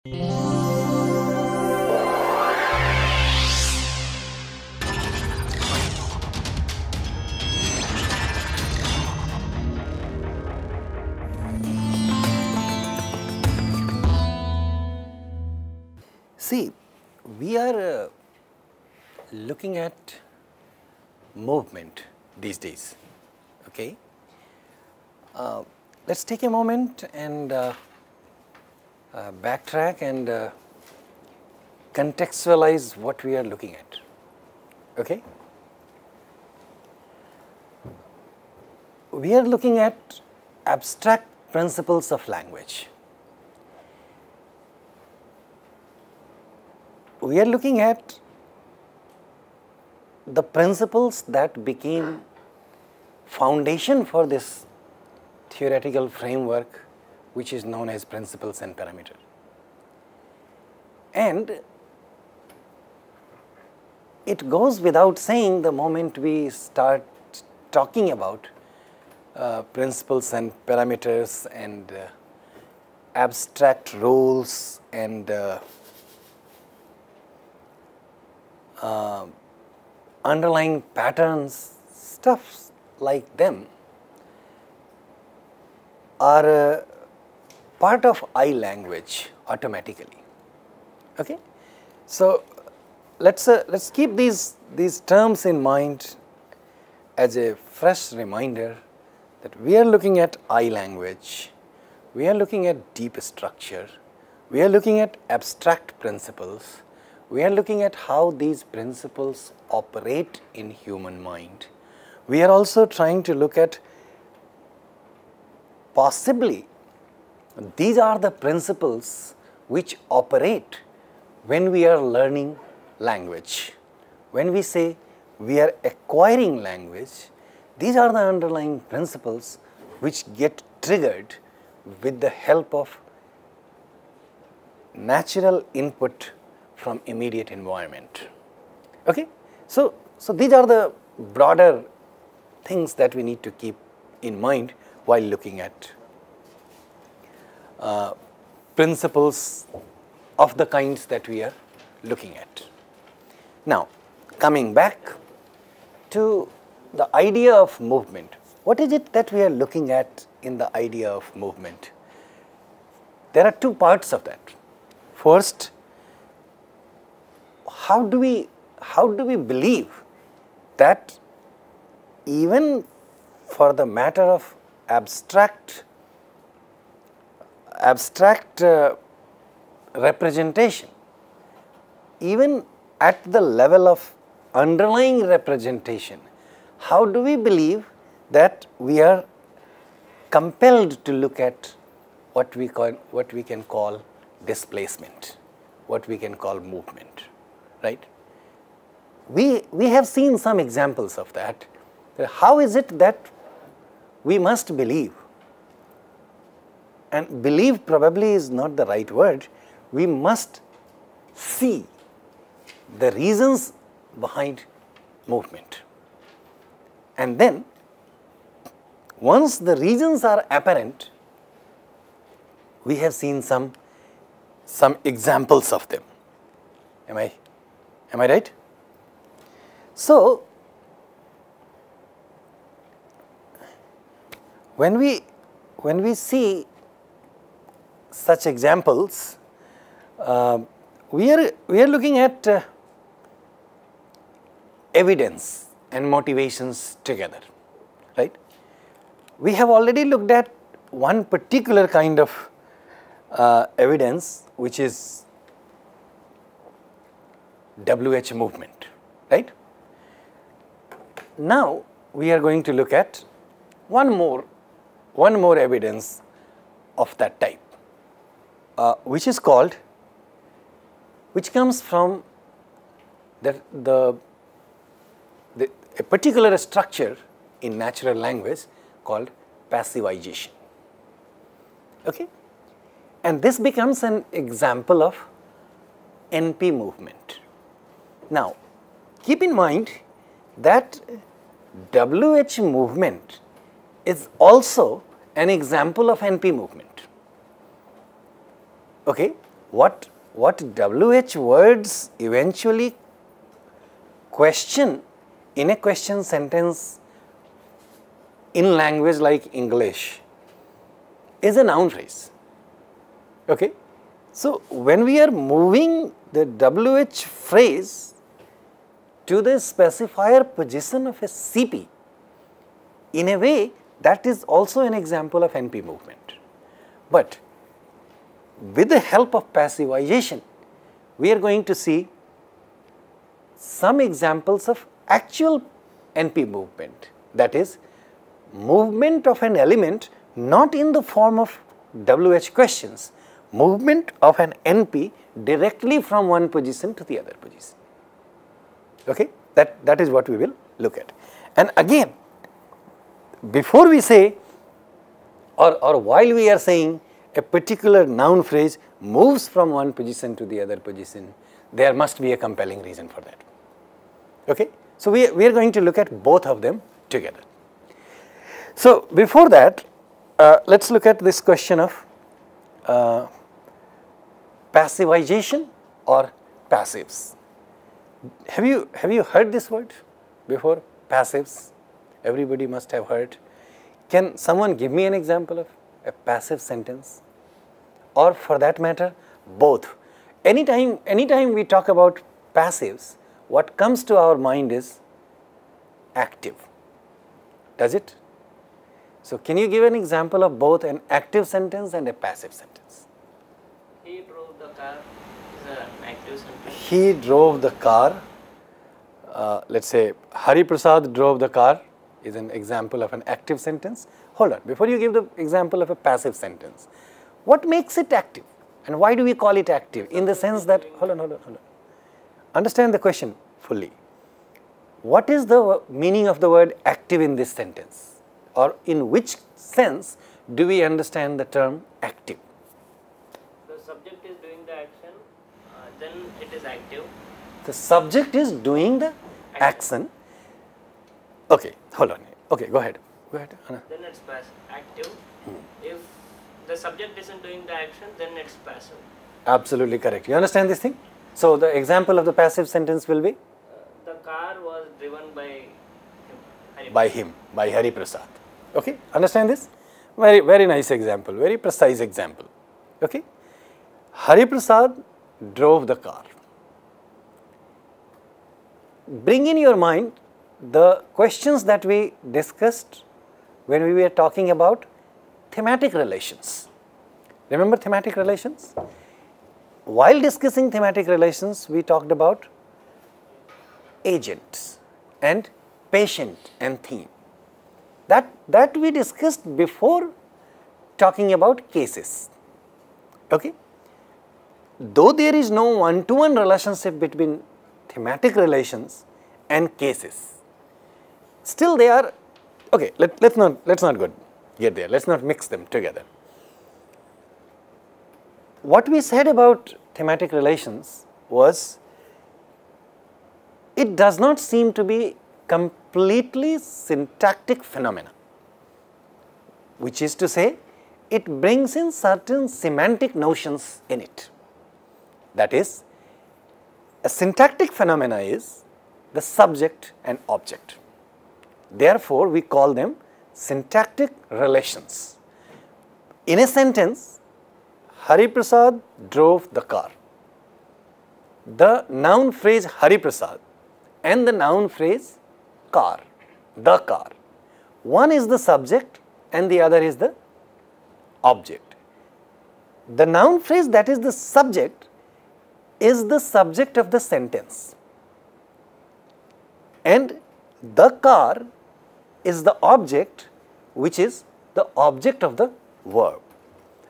See, we are looking at movement these days, okay. Let's take a moment and backtrack and contextualize what we are looking at, okay. We are looking at abstract principles of language. We are looking at the principles that became foundation for this theoretical framework, which is known as principles and parameters. And it goes without saying, the moment we start talking about principles and parameters and abstract rules and underlying patterns, stuff like them are part of I language automatically, okay. So let's keep these terms in mind as a fresh reminder that we are looking at I language, we are looking at deep structure, we are looking at abstract principles, we are looking at how these principles operate in human mind. We are also trying to look at possibly these are the principles which operate when we are learning language. When we say we are acquiring language, these are the underlying principles which get triggered with the help of natural input from immediate environment, okay. So these are the broader things that we need to keep in mind while looking at principles of the kinds that we are looking at. Now, coming back to the idea of movement, what is it that we are looking at in the idea of movement? There are two parts of that. First, how do we believe that even for the matter of abstract representation, even at the level of underlying representation, how do we believe that we are compelled to look at what we can call displacement, what we can call movement, right? We have seen some examples of that. How is it that we must believe? And believe probably is not the right word. We must see the reasons behind movement. And then, once the reasons are apparent, we have seen some examples of them. Am I right? So, when we see such examples, we are looking at evidence and motivations together, right? We have already looked at one particular kind of evidence, which is WH movement, right? Now we are going to look at one more evidence of that type, which comes from a particular structure in natural language called passivization, okay? And this becomes an example of NP movement. Now, keep in mind that WH movement is also an example of NP movement, okay? what WH words eventually question in a question sentence in language like English is a noun phrase. Okay? So, when we are moving the WH phrase to the specifier position of a CP, in a way that is also an example of NP movement. But with the help of passivization, we are going to see some examples of actual NP movement, that is movement of an element not in the form of WH questions, movement of an NP directly from one position to the other position. Okay? That is what we will look at. And again, before we say or while we are saying a particular noun phrase moves from one position to the other position, there must be a compelling reason for that. Okay? So, we are going to look at both of them together. So, before that, let us look at this question of passivization or passives. Have you heard this word before? Passives? Everybody must have heard. Can someone give me an example of a passive sentence? Or for that matter, both. Anytime we talk about passives, what comes to our mind is active. Does it? So, can you give an example of both an active sentence and a passive sentence? He drove the car is an active sentence. He drove the car. Let us say Hari Prasad drove the car is an example of an active sentence. Hold on, before you give the example of a passive sentence, what makes it active and why do we call it active? In the sense that, hold on. Understand the question fully. What is the meaning of the word active in this sentence? Or in which sense do we understand the term active? The subject is doing the action, then it is active. The subject is doing the action. Okay, hold on. Okay, go ahead. Anna. Then it's active. If the subject isn't doing the action, then it's passive. Absolutely correct. You understand this thing? So, the example of the passive sentence will be? The car was driven by him. By Hari Prasad. Okay, understand this? Very nice example, very precise example. Okay? Hari Prasad drove the car. Bring in your mind the questions that we discussed when we were talking about thematic relations. Remember thematic relations? While discussing thematic relations, we talked about agents and patient and theme. That we discussed before talking about cases. Okay? Though there is no one-to-one relationship between thematic relations and cases, still they are, okay, let's not get there, let's not mix them together. What we said about thematic relations was, it does not seem to be completely syntactic phenomena, which is to say, it brings in certain semantic notions in it. That is, a syntactic phenomena is the subject and object. Therefore, we call them syntactic relations. In a sentence, Hari Prasad drove the car. The noun phrase Hari Prasad and the noun phrase car, the car. One is the subject and the other is the object. The noun phrase that is the subject is the subject of the sentence, and the car is the object, which is the object of the verb.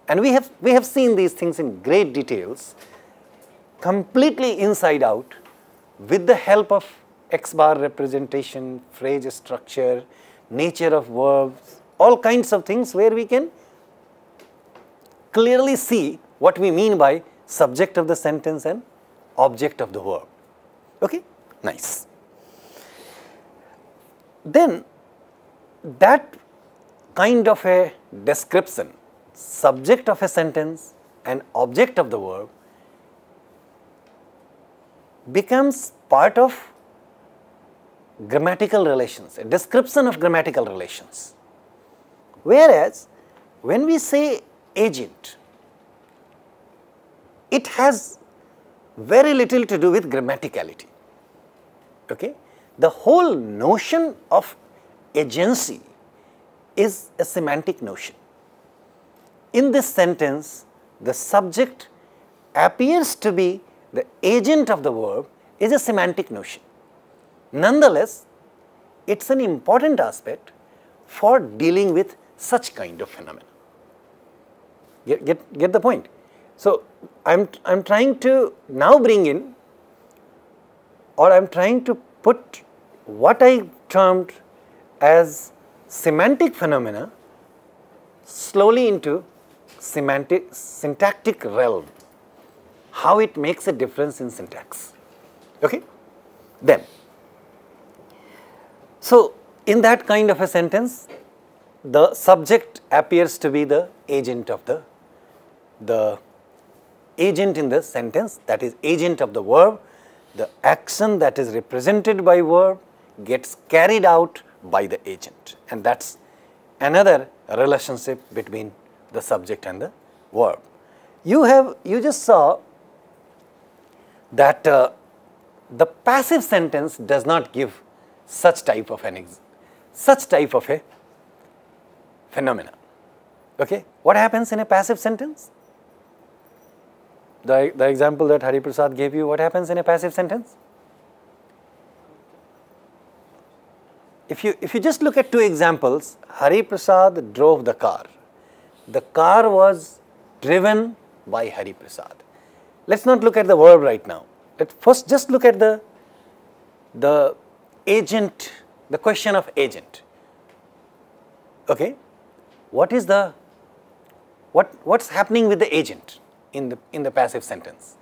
And we have seen these things in great details, completely inside out, with the help of X bar representation, phrase structure, nature of verbs, all kinds of things where we can clearly see what we mean by subject of the sentence and object of the verb. Okay? Nice. Then that kind of a description, subject of a sentence and object of the verb, becomes part of grammatical relations, a description of grammatical relations. Whereas, when we say agent, it has very little to do with grammaticality. Okay? The whole notion of agency is a semantic notion. In this sentence, the subject appears to be the agent of the verb is a semantic notion. Nonetheless, it is an important aspect for dealing with such kind of phenomena. Get the point? So, I am trying to now bring in, or I am trying to put what I termed as semantic phenomena slowly into syntactic realm, how it makes a difference in syntax. Okay? Then, so in that kind of a sentence, the subject appears to be the agent of the agent in the sentence, that is agent of the verb. The action that is represented by verb gets carried out by the agent, and that is another relationship between the subject and the verb. You just saw that the passive sentence does not give such type of a phenomena. Okay? What happens in a passive sentence? The example that Hari Prasad gave you, what happens in a passive sentence? If you just look at two examples, Hari Prasad drove the car. The car was driven by Hari Prasad. Let us not look at the verb right now. Let us first just look at the agent, the question of agent. Okay? What is what's happening with the agent in the passive sentence?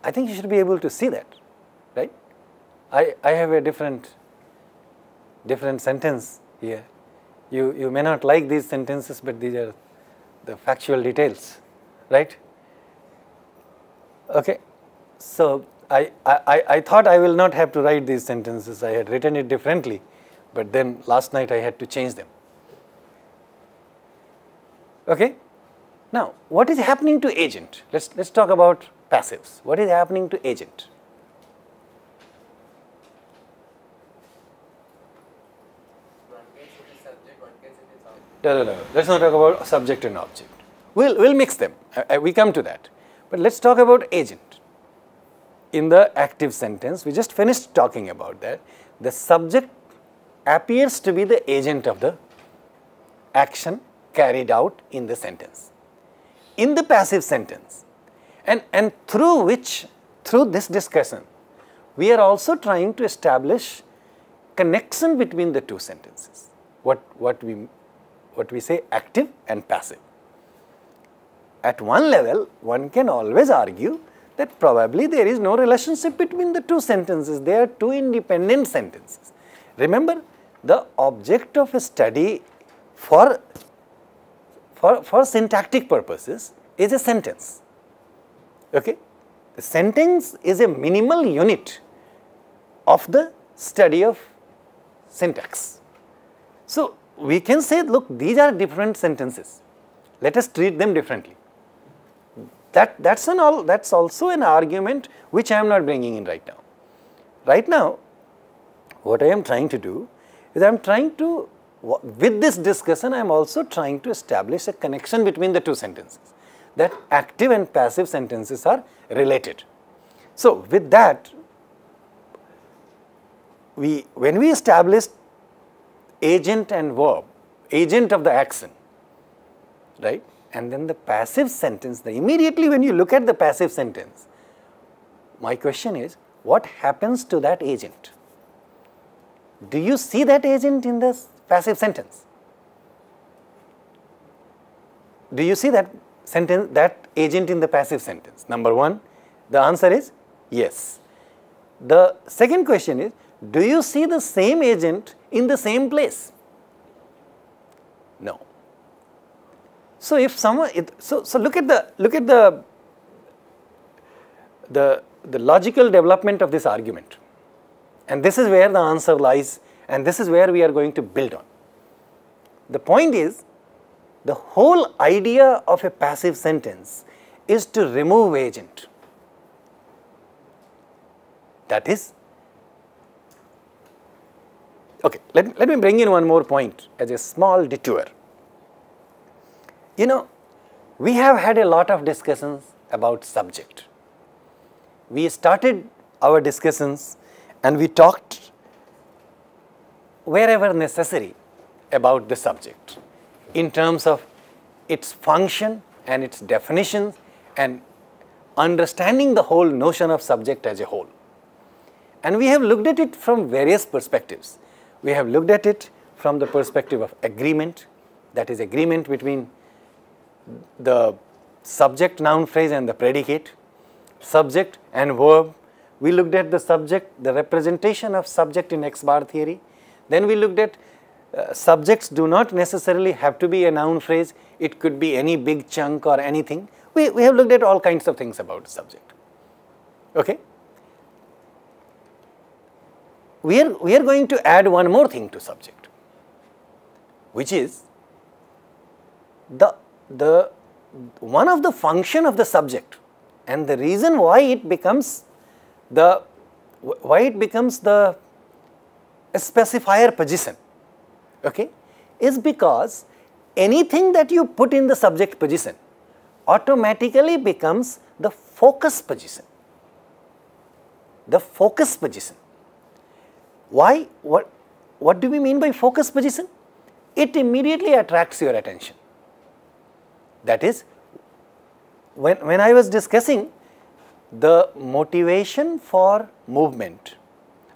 I think you should be able to see that, right? I have a different sentence here. You may not like these sentences, but these are the factual details, right? Okay. So I thought I will not have to write these sentences. I had written it differently, but then last night I had to change them. Okay. Now, what is happening to agent? Let's talk about passives. What is happening to agent? No. Let's not talk about subject and object. We'll mix them. We come to that. But let's talk about agent. In the active sentence, we just finished talking about that. The subject appears to be the agent of the action carried out in the sentence. In the passive sentence, and through this discussion, we are also trying to establish connection between the two sentences. What we say active and passive. At one level, one can always argue that probably there is no relationship between the two sentences. They are two independent sentences. Remember, the object of a study for syntactic purposes is a sentence. Okay? The sentence is a minimal unit of the study of syntax. So, we can say, look, these are different sentences. Let us treat them differently. That's also an argument which I am not bringing in right now. Right now, what I am trying to do is with this discussion, I am also trying to establish a connection between the two sentences, that active and passive sentences are related. So, with that, when we establish agent and verb, agent of the action, right? And then the passive sentence, immediately when you look at the passive sentence, my question is, what happens to that agent? Do you see that agent in the passive sentence? Do you see that agent in the passive sentence? Number one, the answer is yes. The second question is, do you see the same agent in the same place? No. So if someone, so look at the the logical development of this argument. And this is where the answer lies, and this is where we are going to build on. The point is, the whole idea of a passive sentence is to remove agent. That is, okay, let me bring in one more point as a small detour. You know, we have had a lot of discussions about subject. We started our discussions and we talked wherever necessary about the subject in terms of its function and its definitions and understanding the whole notion of subject as a whole. And we have looked at it from various perspectives. We have looked at it from the perspective of agreement, that is agreement between the subject noun phrase and the predicate, subject and verb. We looked at the subject, the representation of subject in X bar theory. Then we looked at subjects do not necessarily have to be a noun phrase, it could be any big chunk or anything. We have looked at all kinds of things about subject. Okay? We are going to add one more thing to subject, which is the one of the function of the subject and the reason why it becomes the specifier position, okay, is because anything that you put in the subject position automatically becomes the focus position. The focus position. Why? What do we mean by focus position? It immediately attracts your attention. That is, when I was discussing the motivation for movement,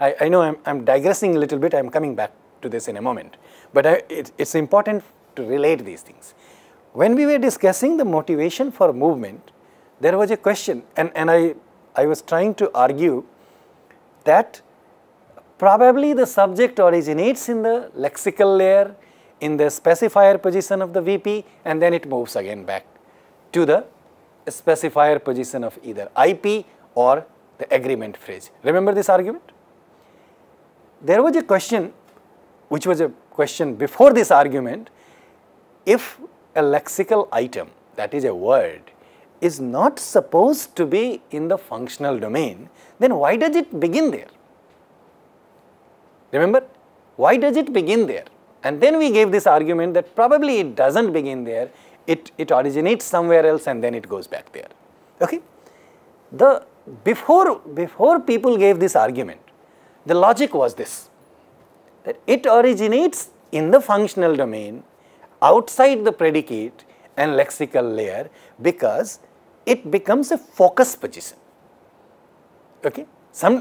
I know I'm digressing a little bit, I'm coming back to this in a moment, but it's important to relate these things. When we were discussing the motivation for movement, there was a question, and I was trying to argue that probably the subject originates in the lexical layer, in the specifier position of the VP, and then it moves again back to the specifier position of either IP or the agreement phrase. Remember this argument? There was a question, which was a question before this argument, if a lexical item, that is a word, is not supposed to be in the functional domain, then why does it begin there? Remember, why does it begin there? And then we gave this argument that probably it doesn't begin there, it originates somewhere else and then it goes back there. Okay? Before people gave this argument, the logic was this, that it originates in the functional domain outside the predicate and lexical layer because it becomes a focus position. Okay?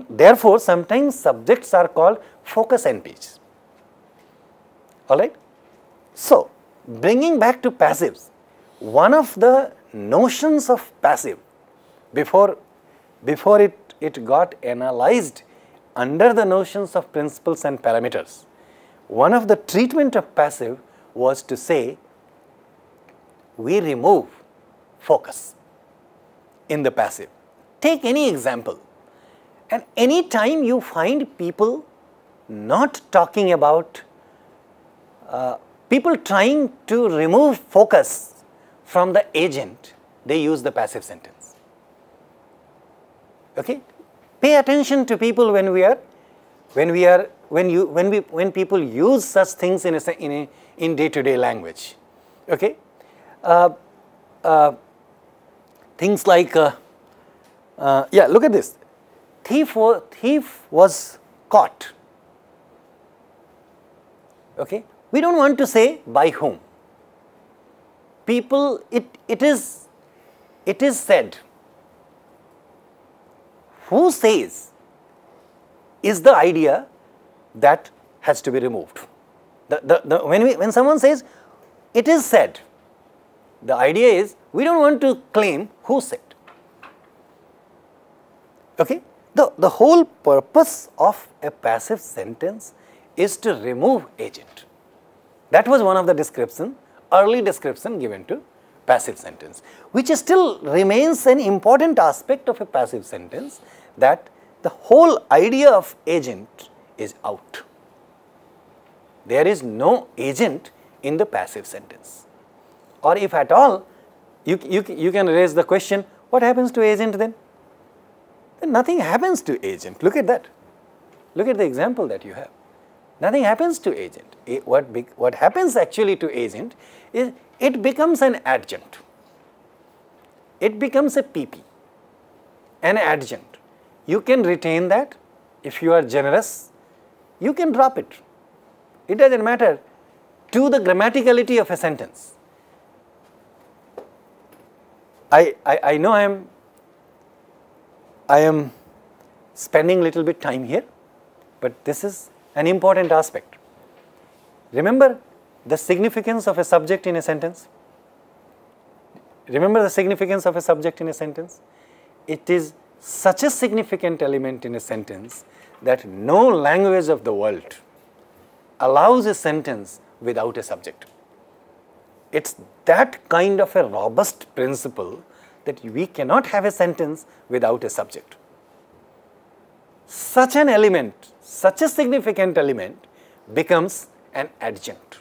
Therefore, sometimes subjects are called focus NPs. Alright? So, bringing back to passives, one of the notions of passive before it got analyzed under the notions of principles and parameters, one of the treatment of passive was to say we remove focus in the passive. Take any example, and any time you find people not talking about, people trying to remove focus from the agent, they use the passive sentence. Okay? Pay attention to people when people use such things in day-to-day language. Okay? Things like, yeah, look at this. Thief was caught. Okay? We don't want to say by whom. People, it is said. Who says is the idea that has to be removed. When someone says it is said, the idea is we don't want to claim who said. Okay? The whole purpose of a passive sentence is to remove agent. That was one of the early description given to passive sentence, which still remains an important aspect of a passive sentence, that the whole idea of agent is out. There is no agent in the passive sentence. Or if at all, you can raise the question, what happens to agent then? Then nothing happens to agent. Look at that. Look at the example that you have. Nothing happens to agent. What happens actually to agent is it becomes an adjunct. It becomes a PP, an adjunct. You can retain that. If you are generous, you can drop it. It doesn't matter to the grammaticality of a sentence. I know I am spending a little bit time here, but this is an important aspect. Remember the significance of a subject in a sentence? Remember the significance of a subject in a sentence? It is such a significant element in a sentence that no language of the world allows a sentence without a subject. It's that kind of a robust principle that we cannot have a sentence without a subject. Such an element, such a significant element becomes an adjunct.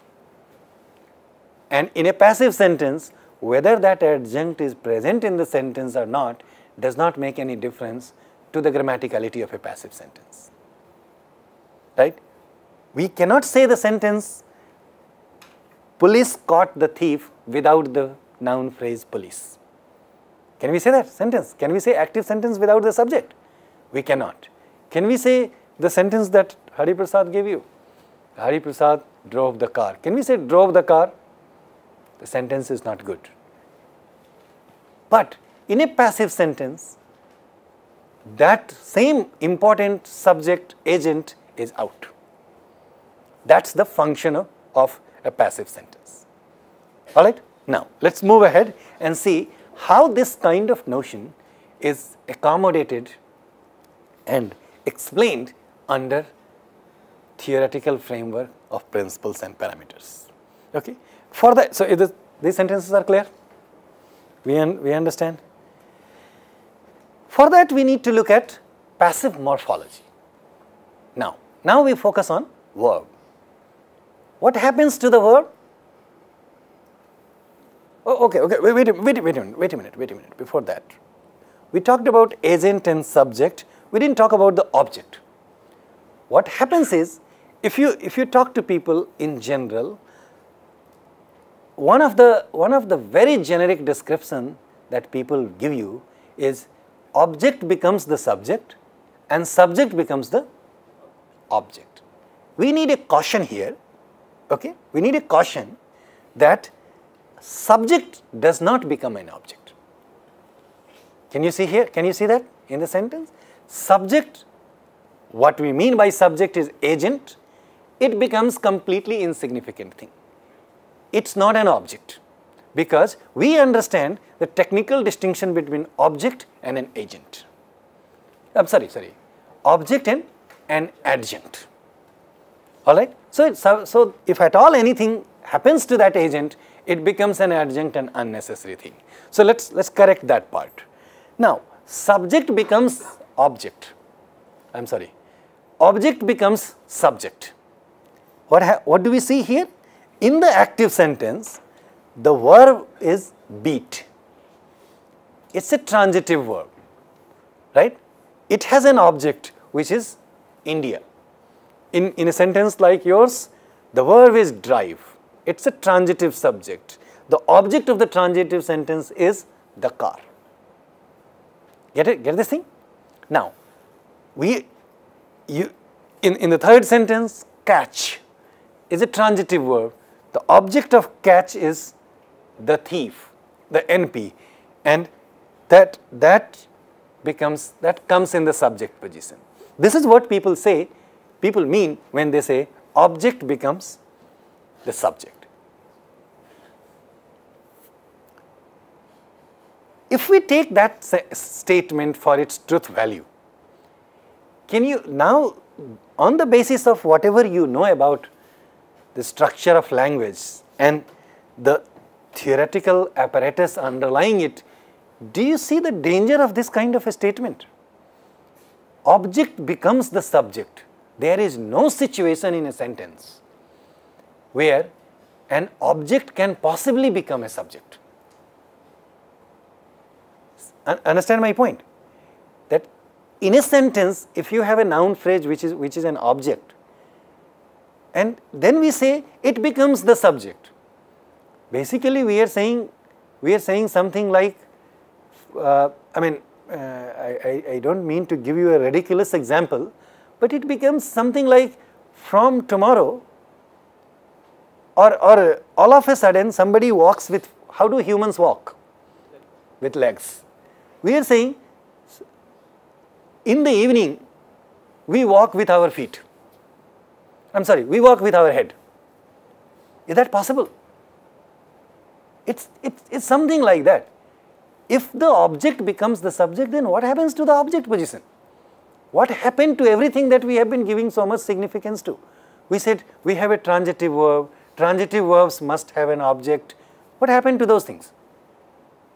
And in a passive sentence, whether that adjunct is present in the sentence or not does not make any difference to the grammaticality of a passive sentence. Right? We cannot say the sentence, police caught the thief without the noun phrase police. Can we say that sentence? Can we say active sentence without the subject? We cannot. Can we say the sentence that Hari Prasad gave you? Hari Prasad drove the car. Can we say drove the car? The sentence is not good. But in a passive sentence, that same important subject agent is out. That's the function of a passive sentence. All right? Now, let's move ahead and see how this kind of notion is accommodated and explained under theoretical framework of principles and parameters. Okay? For that, so these sentences are clear? We understand? For that, we need to look at passive morphology. Now we focus on verb. What happens to the verb? Oh, okay, wait a minute. Before that, we talked about agent and subject. We didn't talk about the object. What happens is, if you talk to people in general, one of the very generic description that people give you is object becomes the subject and subject becomes the object. We need a caution here, okay? We need a caution that subject does not become an object. Can you see here? Can you see that in the sentence? Subject, what we mean by subject is agent. It becomes completely insignificant thing. It's not an object, because we understand the technical distinction between object and an agent. I'm sorry, object and an adjunct. All right. So if at all anything happens to that agent, it becomes an adjunct and unnecessary thing. So let's correct that part. Now, subject becomes object. I'm sorry. Object becomes subject. What do we see here? In the active sentence, the verb is beat. It's a transitive verb, right? It has an object which is India. In a sentence like yours, the verb is drive. It's a transitive subject. The object of the transitive sentence is the car. Get it? Get this thing? Now, in the third sentence, catch is a transitive verb. The object of catch is the thief, the NP, and that comes in the subject position. This is what people mean when they say object becomes the subject. If we take that statement for its truth value, can you now, on the basis of whatever you know about the structure of language and the theoretical apparatus underlying it, do you see the danger of this kind of a statement? Object becomes the subject. There is no situation in a sentence where an object can possibly become a subject. Understand my point? That in a sentence, if you have a noun phrase which is an object, and then we say it becomes the subject. Basically, we are saying something like, I don't mean to give you a ridiculous example, but it becomes something like from tomorrow, or all of a sudden somebody walks with, how do humans walk? With legs. We are saying in the evening we walk with our feet. We walk with our head. Is that possible? It's something like that. If the object becomes the subject, then what happens to the object position? What happened to everything that we have been giving so much significance to? We said we have a transitive verb, transitive verbs must have an object. What happened to those things?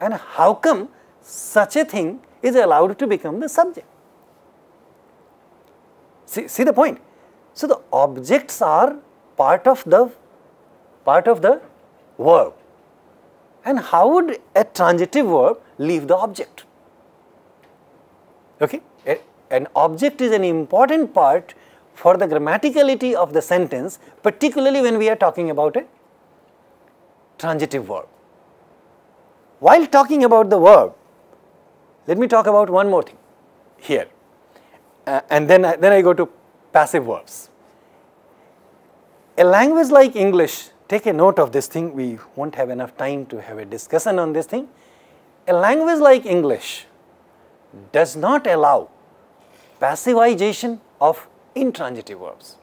And how come such a thing is allowed to become the subject? See the point? So the objects are part of the verb. And how would a transitive verb leave the object? Okay? An object is an important part for the grammaticality of the sentence, particularly when we are talking about a transitive verb. While talking about the verb, let me talk about one more thing here. And then I go to passive verbs. A language like English, take a note of this thing, we won't have enough time to have a discussion on this thing. A language like English does not allow passivization of intransitive verbs.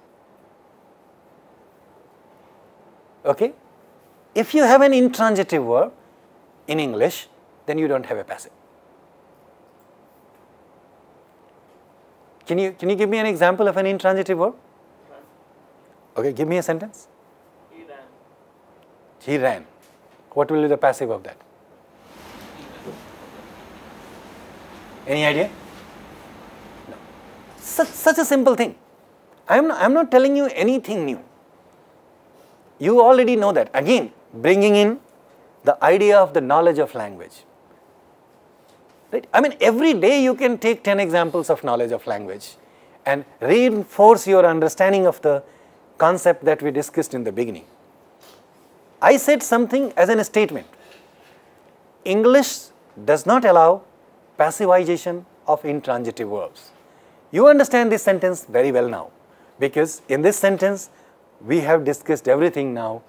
Okay? If you have an intransitive verb in English, then you don't have a passive. Can you give me an example of an intransitive verb? Okay, give me a sentence. He ran. He ran. What will be the passive of that? Any idea? No. Such a simple thing. I'm not telling you anything new. You already know that. Again, bringing in the idea of the knowledge of language. Right? I mean, every day you can take 10 examples of knowledge of language and reinforce your understanding of the concept that we discussed in the beginning. I said something as a statement. English does not allow passivization of intransitive verbs. You understand this sentence very well now, because in this sentence we have discussed everything now,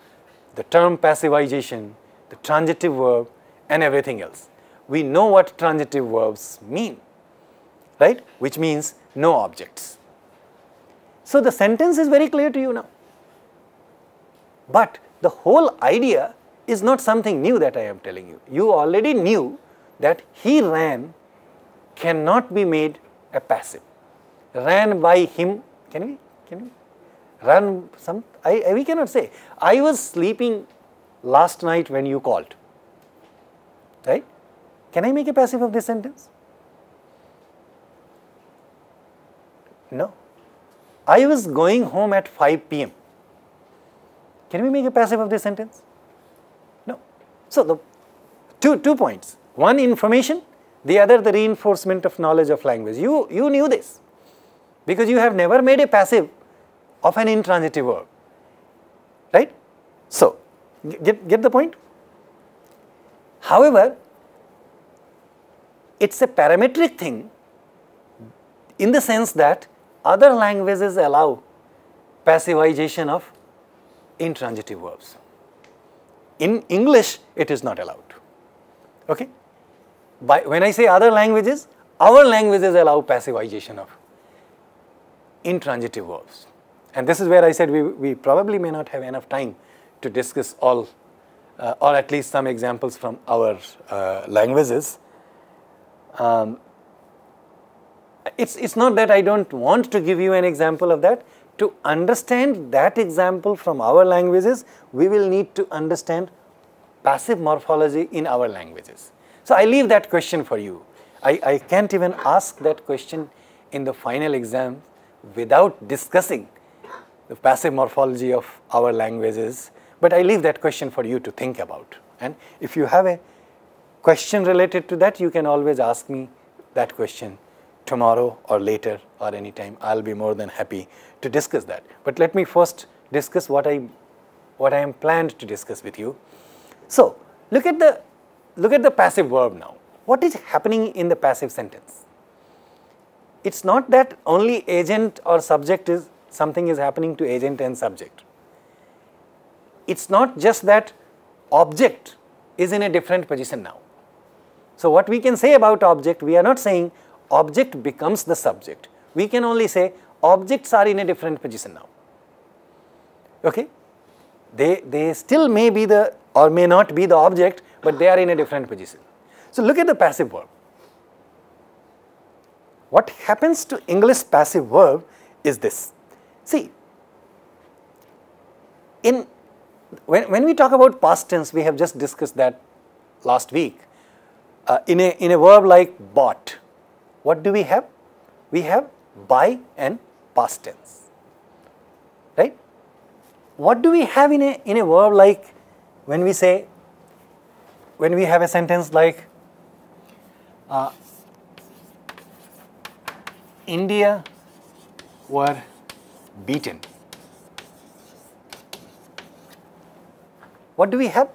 the term passivization, the transitive verb and everything else. We know what transitive verbs mean, right? Which means no objects. So the sentence is very clear to you now. But the whole idea is not something new that I am telling you. You already knew that he ran cannot be made a passive. Ran by him, can we run some, we cannot say. I was sleeping last night when you called, right? Can I make a passive of this sentence? No. I was going home at 5 p.m. Can we make a passive of this sentence? No. So the two points. One, information. The other, the reinforcement of knowledge of language. You knew this because you have never made a passive of an intransitive verb, right? So, get the point? However, it's a parametric thing in the sense that other languages allow passivization of intransitive verbs. In English, it is not allowed. Okay? When I say other languages, our languages allow passivization of intransitive verbs. And this is where I said we probably may not have enough time to discuss all or at least some examples from our languages. It's not that I don't want to give you an example of that. To understand that example from our languages, we will need to understand passive morphology in our languages? So I leave that question for you. I can't even ask that question in the final exam without discussing the passive morphology of our languages, but I leave that question for you to think about. And if you have a question related to that, you can always ask me that question tomorrow or later or anytime. I'll be more than happy to discuss that. But let me first discuss what I am planned to discuss with you. So look at the passive verb now. What is happening in the passive sentence? It's not that only agent or subject is something is happening to agent and subject. It's not just that object is in a different position now. So what we can say about object, we are not saying object becomes the subject. We can only say objects are in a different position now. Okay? They still may be the or may not be the object, but they are in a different position. So look at the passive verb. What happens to English passive verb is this. See, when we talk about past tense, we have just discussed that last week. In a verb like bought, what do we have? We have buy and past tense, right? What do we have in a verb like when we have a sentence like India were beaten? What do we have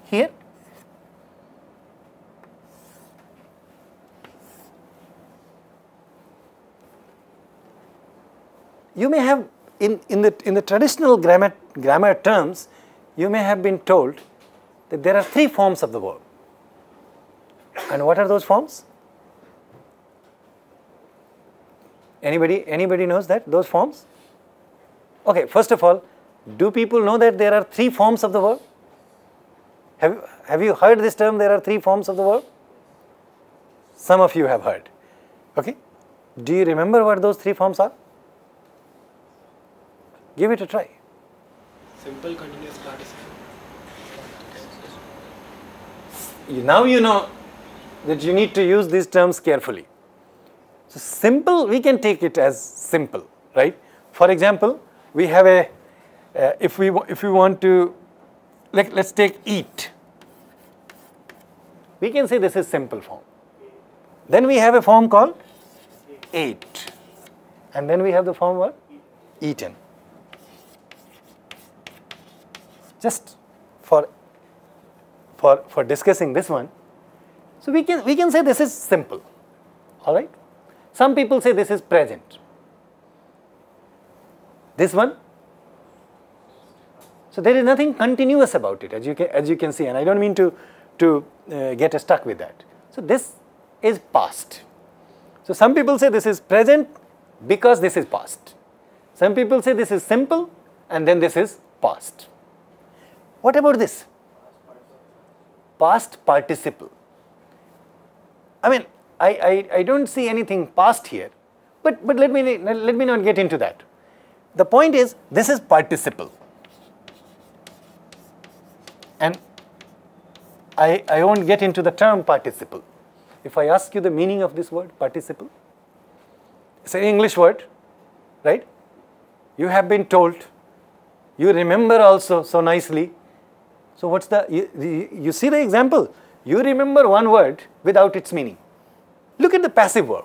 here? You may have in the traditional grammar terms, you may have been told that there are 3 forms of the verb. And what are those forms? Anybody knows that, those forms? Okay, first of all, do people know that there are 3 forms of the verb? Have you heard this term, there are 3 forms of the verb? Some of you have heard. Okay? Do you remember what those 3 forms are? Give it a try. Simple continuous participle. Now you know that you need to use these terms carefully. So simple, we can take it as simple, right? For example, we have a, if we want to, let's take eat. We can say this is simple form. Then we have a form called ate. And then we have the form what? Eaten. Just for discussing this one, so we can say this is simple, all right? Some people say this is present. This one, so there is nothing continuous about it, as you can see, and I don't mean to get stuck with that. So this is past. So some people say this is present because this is past. Some people say this is simple and then this is past. What about this? Past participle. I mean, I don't see anything past here, but let me not get into that. The point is, this is participle. And I won't get into the term participle. If I ask you the meaning of this word, participle, it's an English word, right? You have been told, you remember also so nicely. So what's you see the example? You remember one word without its meaning. Look at the passive verb.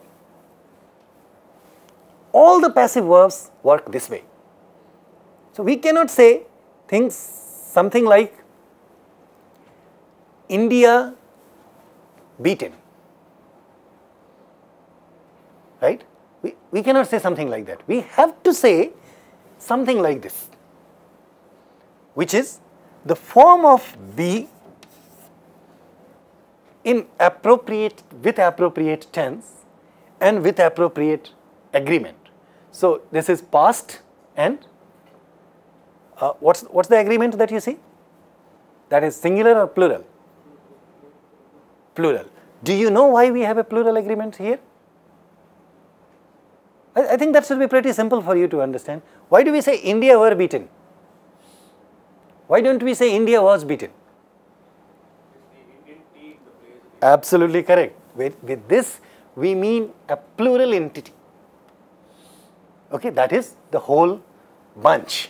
All the passive verbs work this way. So we cannot say something like India beaten, right? We cannot say something like that. We have to say something like this, which is the form of be with appropriate tense and with appropriate agreement. So this is past and what's the agreement that you see? That is singular or plural? Plural. Do you know why we have a plural agreement here? I think that should be pretty simple for you to understand. Why do we say India were beaten? Why don't we say India was beaten? Absolutely correct. With this, we mean a plural entity. Okay, that is the whole bunch.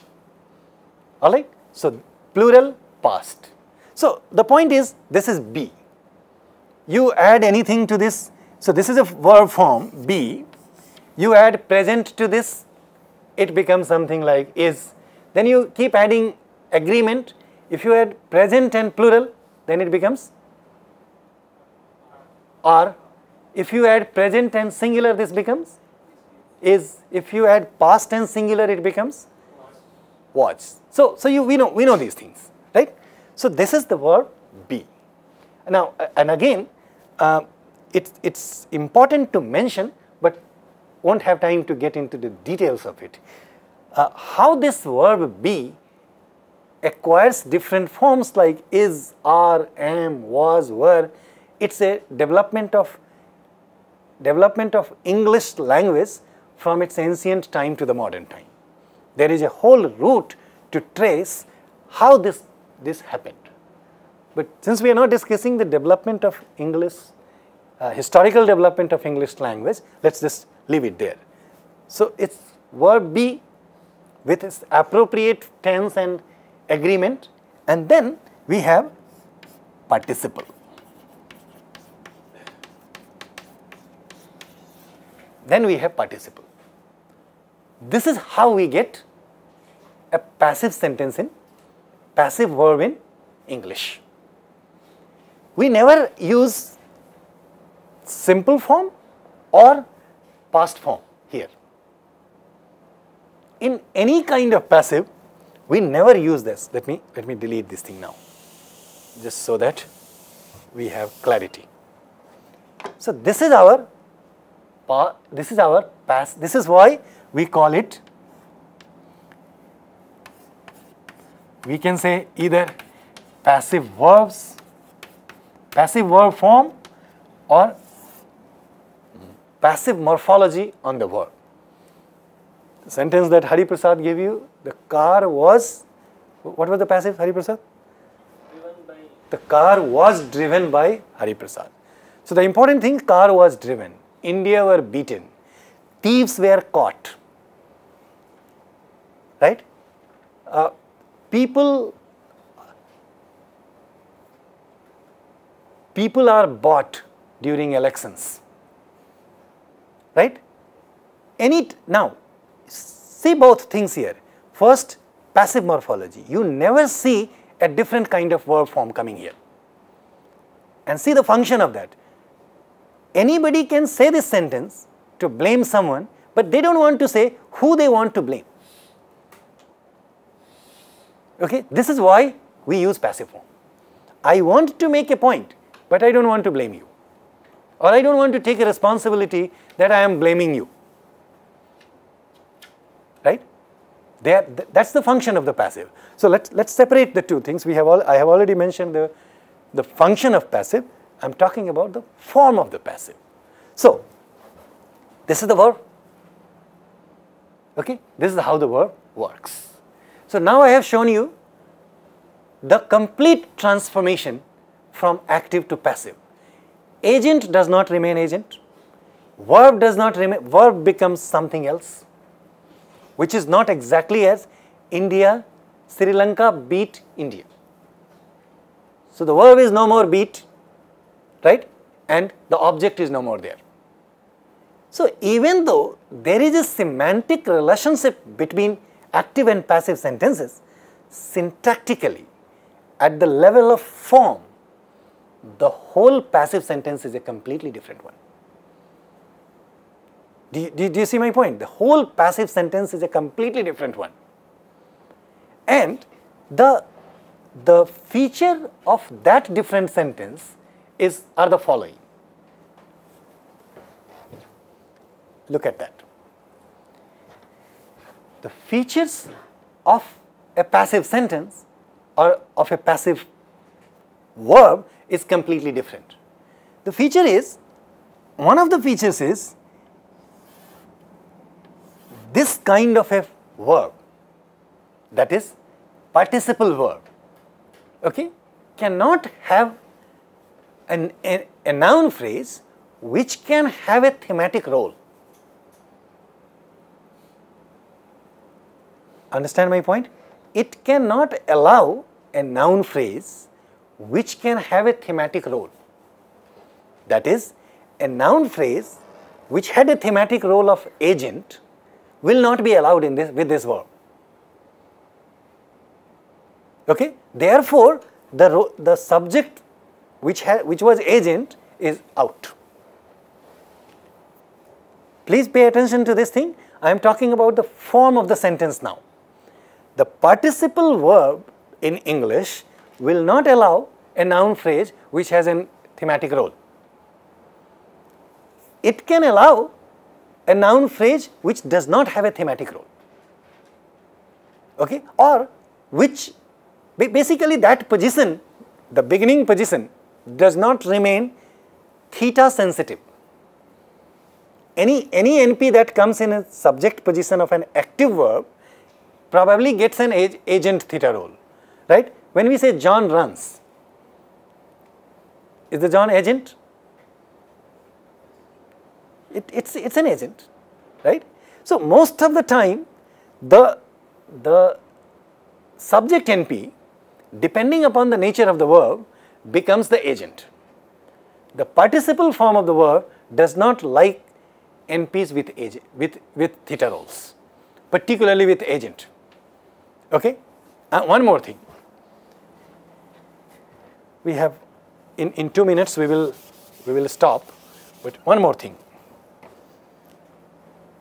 All right. So plural past. So the point is, this is be. You add anything to this. So this is a verb form be. You add present to this, it becomes something like is. Then you keep adding agreement. If you add present and plural, then it becomes are. If you add present and singular, this becomes is. If you add past and singular, it becomes was. So we know these things, right? So this is the verb be. Now, and again, it's important to mention, but won't have time to get into the details of it. How this verb be acquires different forms like is, are, am, was, were. It's a development of English language from its ancient time to the modern time. There is a whole route to trace how this happened. But since we are not discussing the development of English, historical development of English language, let's just leave it there. So it's verb be with its appropriate tense and agreement, and then we have participle. Then we have participle. This is how we get a passive sentence in, passive verb in English. We never use simple form or past form here. In any kind of passive, we never use this. Let me delete this thing now, just so that we have clarity. So this is our past. This is why we call it, we can say either passive verbs, passive verb form, or passive morphology on the verb. The sentence that Hari Prasad gave you, the car was, what was the passive, Hari Prasad? The car was driven by Hari Prasad. So the important thing, car was driven. India were beaten. Thieves were caught. Right? People are bought during elections. Right? Now, see both things here. First, passive morphology. You never see a different kind of verb form coming here. And see the function of that. Anybody can say this sentence to blame someone, but they don't want to say who they want to blame. Okay, this is why we use passive form. I want to make a point, but I don't want to blame you. Or I don't want to take a responsibility that I am blaming you. Right? That's the function of the passive. So let's separate the two things. I have already mentioned the function of passive. I'm talking about the form of the passive. So this is the verb. Okay, this is how the verb works. So now I have shown you the complete transformation from active to passive. Agent does not remain agent. Verb does not remain. Verb becomes something else, which is not exactly as Sri Lanka beat India. So the verb is no more beat, right? And the object is no more there. So even though there is a semantic relationship between active and passive sentences, syntactically, at the level of form, the whole passive sentence is a completely different one. Do you see my point? The whole passive sentence is a completely different one. And the feature of that different sentence are the following. Look at that. The features of a passive sentence or of a passive verb is completely different. The feature is, one of the features is this kind of a verb, that is participle verb, okay, cannot have a noun phrase which can have a thematic role. Understand my point? It cannot allow a noun phrase which can have a thematic role. That is, a noun phrase which had a thematic role of agent will not be allowed in this with this verb. Okay? Therefore, the subject which was agent is out. Please pay attention to this thing. I am talking about the form of the sentence now. The participle verb in English will not allow a noun phrase which has a thematic role. It can allow a noun phrase which does not have a thematic role. Okay? Or which basically that position, the beginning position, does not remain theta sensitive. Any NP that comes in a subject position of an active verb probably gets an agent theta role, right? When we say John runs, is the John agent? It's an agent, right? So most of the time, the subject NP, depending upon the nature of the verb, becomes the agent. The participle form of the verb does not like NPs with theta roles, particularly with agent. Okay? One more thing. We have in 2 minutes we will stop, but one more thing.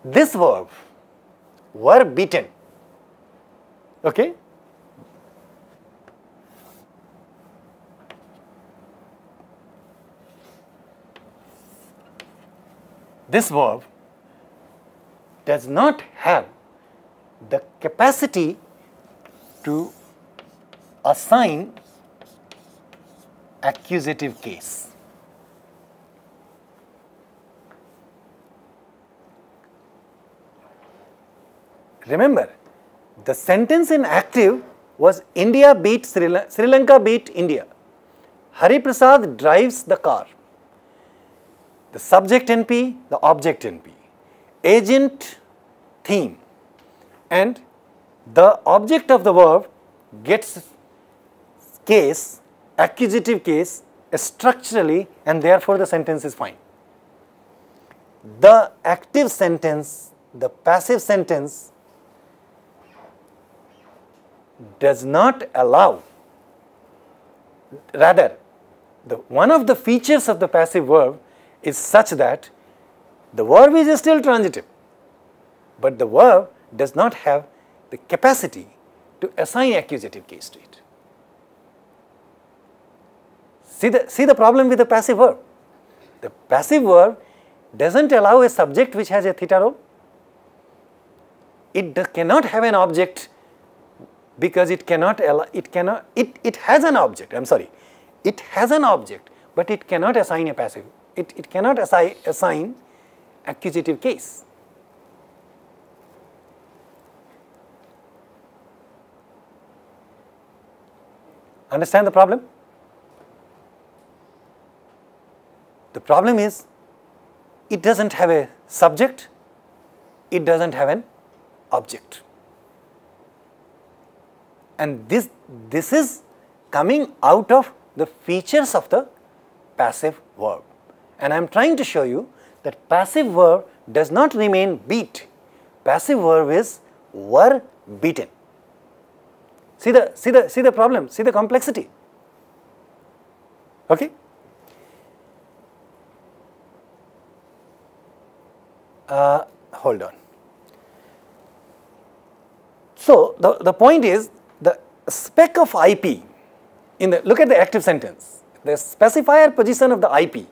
This verb, were beaten. Okay? This verb does not have the capacity to assign accusative case. Remember, the sentence in active was India beat Sri Lanka beat India. Hari Prasad drives the car. The subject NP, the object NP, agent theme, and the object of the verb gets case, accusative case structurally, and therefore the sentence is fine. The active sentence, the passive sentence does not allow, rather, one of the features of the passive verb is such that the verb is still transitive, but the verb does not have the capacity to assign accusative case to it. See the problem with the passive verb. The passive verb doesn't allow a subject which has a theta role. It cannot have an object because it has an object, it has an object, but it cannot assign a passive. It cannot assign accusative case. Understand the problem? The problem is, it doesn't have a subject, it doesn't have an object. And this is coming out of the features of the passive verb. And I am trying to show you that passive verb does not remain beat. Passive verb is were beaten. See the problem, see the complexity. Okay? Hold on. So the point is, the spec of IP look at the active sentence. The specifier position of the IP,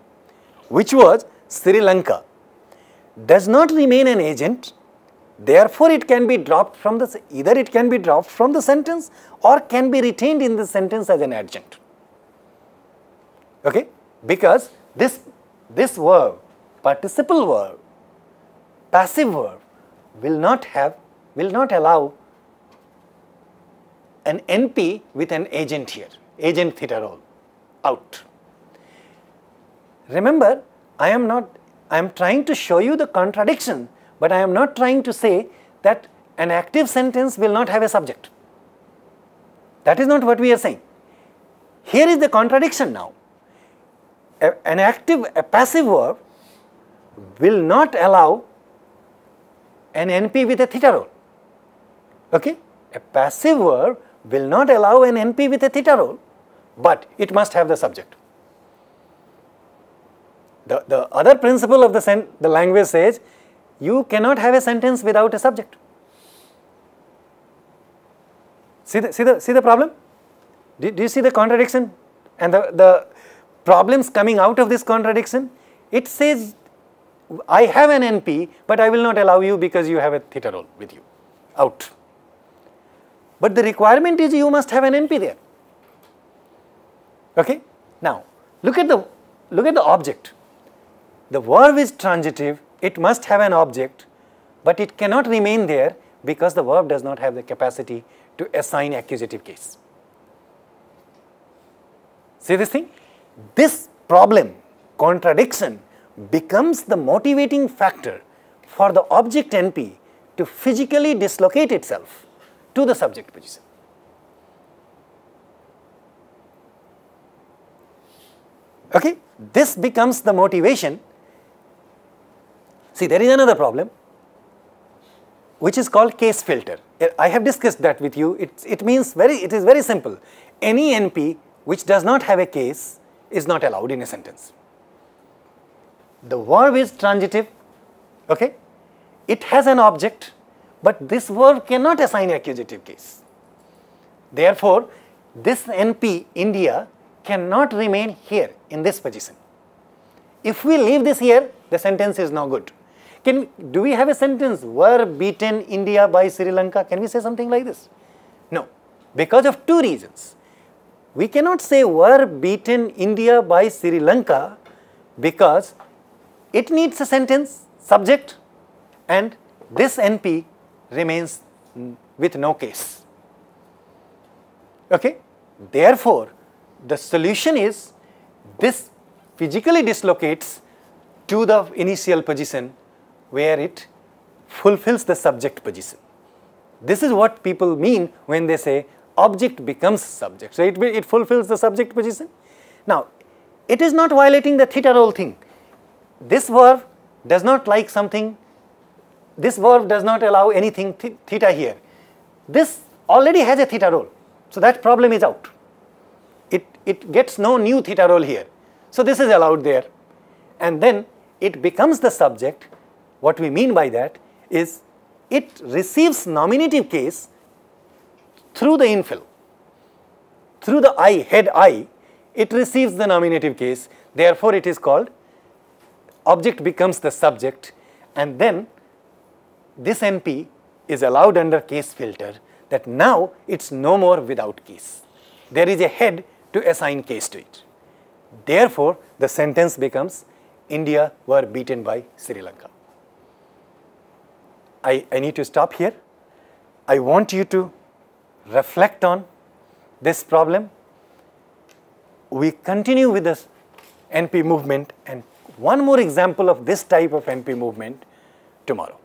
which was Sri Lanka, does not remain an agent. Therefore, it can be dropped from either it can be dropped from the sentence or can be retained in the sentence as an adjunct. Okay? Because this verb, participle verb, passive verb will not allow an NP with an agent here, agent theta role, out. Remember, I am trying to show you the contradiction, but I am not trying to say that an active sentence will not have a subject. That is not what we are saying. Here is the contradiction now. A passive verb will not allow an NP with a theta role. Okay? A passive verb will not allow an NP with a theta role, but it must have the subject. The other principle of the language says you cannot have a sentence without a subject. See the problem? Do you see the contradiction and the problems coming out of this contradiction? It says I have an NP, but I will not allow you because you have a theta role with you, out. But the requirement is you must have an NP there. Okay? Now, look at the object. The verb is transitive, it must have an object, but it cannot remain there because the verb does not have the capacity to assign accusative case. See this thing? This problem, contradiction, becomes the motivating factor for the object NP to physically dislocate itself to the subject position. Okay? This becomes the motivation. See, there is another problem which is called case filter. I have discussed that with you. It is very simple. Any NP which does not have a case is not allowed in a sentence. The verb is transitive, okay? It has an object, but this verb cannot assign accusative case. Therefore, this NP, India, cannot remain here in this position. If we leave this here, the sentence is no good. Do we have a sentence, were beaten India by Sri Lanka? Can we say something like this? No, because of two reasons. We cannot say were beaten India by Sri Lanka because it needs a sentence, subject, and this NP remains with no case. Okay? Therefore, the solution is this physically dislocates to the initial position where it fulfills the subject position. This is what people mean when they say object becomes subject. So, it fulfills the subject position. Now, it is not violating the theta role thing. This verb does not like something, this verb does not allow anything theta here. This already has a theta role. So, that problem is out. It gets no new theta role here. So, this is allowed there, and then it becomes the subject. What we mean by that is it receives nominative case through the infill. Through the I, head I, it receives the nominative case. Therefore, it is called object becomes the subject, and then this NP is allowed under case filter that now it is no more without case. There is a head to assign case to it. Therefore, the sentence becomes India were beaten by Sri Lanka. I need to stop here. I want you to reflect on this problem. We continue with this NP movement and one more example of this type of NP movement tomorrow.